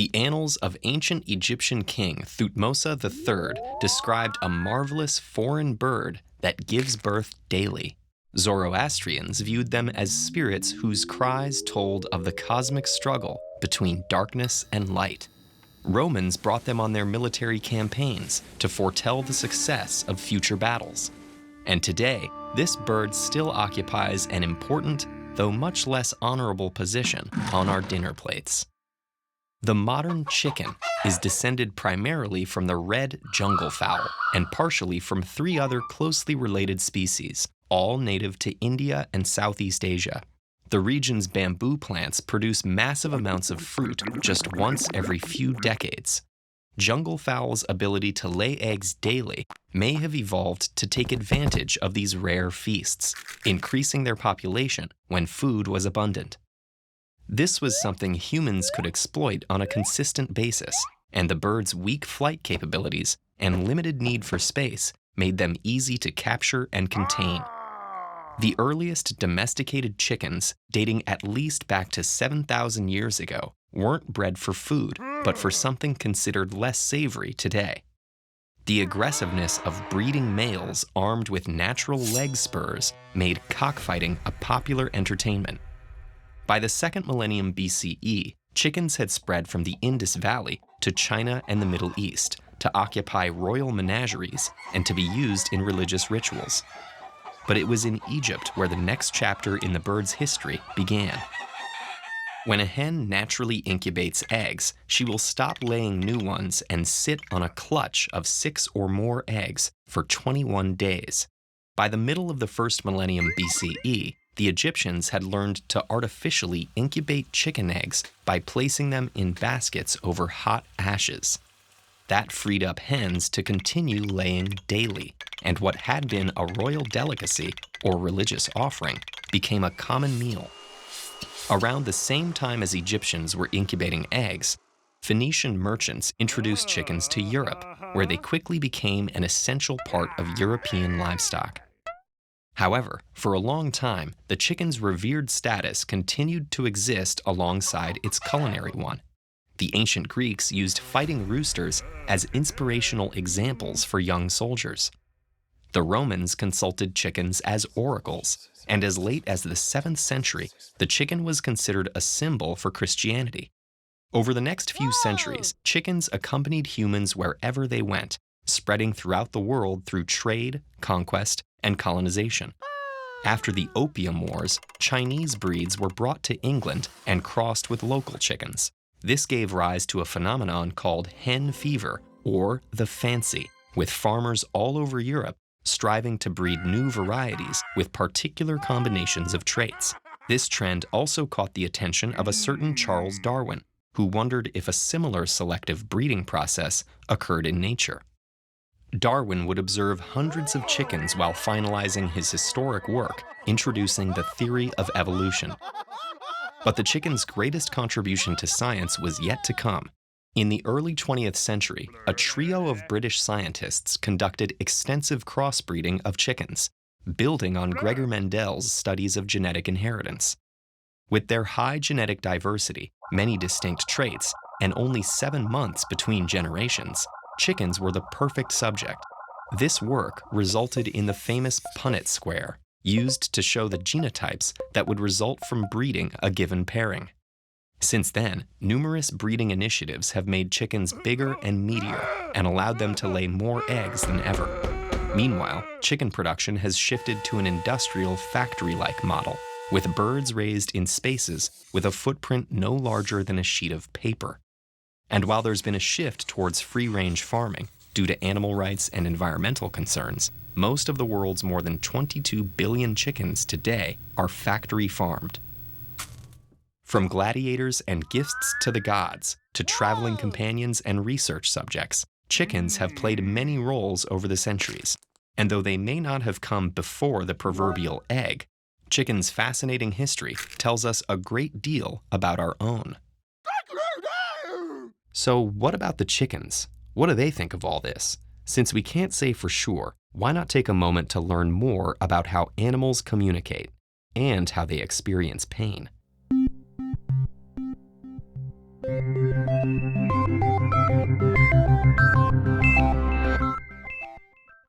The annals of ancient Egyptian king Thutmose III described a marvelous foreign bird that gives birth daily. Zoroastrians viewed them as spirits whose cries told of the cosmic struggle between darkness and light. Romans brought them on their military campaigns to foretell the success of future battles. And today, this bird still occupies an important, though much less honorable position on our dinner plates. The modern chicken is descended primarily from the red jungle fowl and partially from 3 other closely related species, all native to India and Southeast Asia. The region's bamboo plants produce massive amounts of fruit just once every few decades. Jungle fowls' ability to lay eggs daily may have evolved to take advantage of these rare feasts, increasing their population when food was abundant. This was something humans could exploit on a consistent basis, and the bird's weak flight capabilities and limited need for space made them easy to capture and contain. The earliest domesticated chickens, dating at least back to 7,000 years ago, weren't bred for food, but for something considered less savory today. The aggressiveness of breeding males armed with natural leg spurs made cockfighting a popular entertainment. By the 2nd millennium BCE, chickens had spread from the Indus Valley to China and the Middle East to occupy royal menageries and to be used in religious rituals. But it was in Egypt where the next chapter in the bird's history began. When a hen naturally incubates eggs, she will stop laying new ones and sit on a clutch of 6 or more eggs for 21 days. By the middle of the 1st millennium BCE, the Egyptians had learned to artificially incubate chicken eggs by placing them in baskets over hot ashes. That freed up hens to continue laying daily, and what had been a royal delicacy or religious offering became a common meal. Around the same time as Egyptians were incubating eggs, Phoenician merchants introduced chickens to Europe, where they quickly became an essential part of European livestock. However, for a long time, the chicken's revered status continued to exist alongside its culinary one. The ancient Greeks used fighting roosters as inspirational examples for young soldiers. The Romans consulted chickens as oracles, and as late as the 7th century, the chicken was considered a symbol for Christianity. Over the next few centuries, chickens accompanied humans wherever they went, spreading throughout the world through trade, conquest, and colonization. After the Opium Wars, Chinese breeds were brought to England and crossed with local chickens. This gave rise to a phenomenon called hen fever, or the fancy, with farmers all over Europe striving to breed new varieties with particular combinations of traits. This trend also caught the attention of a certain Charles Darwin, who wondered if a similar selective breeding process occurred in nature. Darwin would observe hundreds of chickens while finalizing his historic work, introducing the theory of evolution. But the chicken's greatest contribution to science was yet to come. In the early 20th century, a trio of British scientists conducted extensive crossbreeding of chickens, building on Gregor Mendel's studies of genetic inheritance. With their high genetic diversity, many distinct traits, and only 7 months between generations, chickens were the perfect subject. This work resulted in the famous Punnett square, used to show the genotypes that would result from breeding a given pairing. Since then, numerous breeding initiatives have made chickens bigger and meatier and allowed them to lay more eggs than ever. Meanwhile, chicken production has shifted to an industrial factory-like model, with birds raised in spaces with a footprint no larger than a sheet of paper. And while there's been a shift towards free-range farming due to animal rights and environmental concerns, most of the world's more than 22 billion chickens today are factory-farmed. From gladiators and gifts to the gods, to traveling companions and research subjects, chickens have played many roles over the centuries. And though they may not have come before the proverbial egg, chicken's fascinating history tells us a great deal about our own. So what about the chickens? What do they think of all this? Since we can't say for sure, why not take a moment to learn more about how animals communicate and how they experience pain?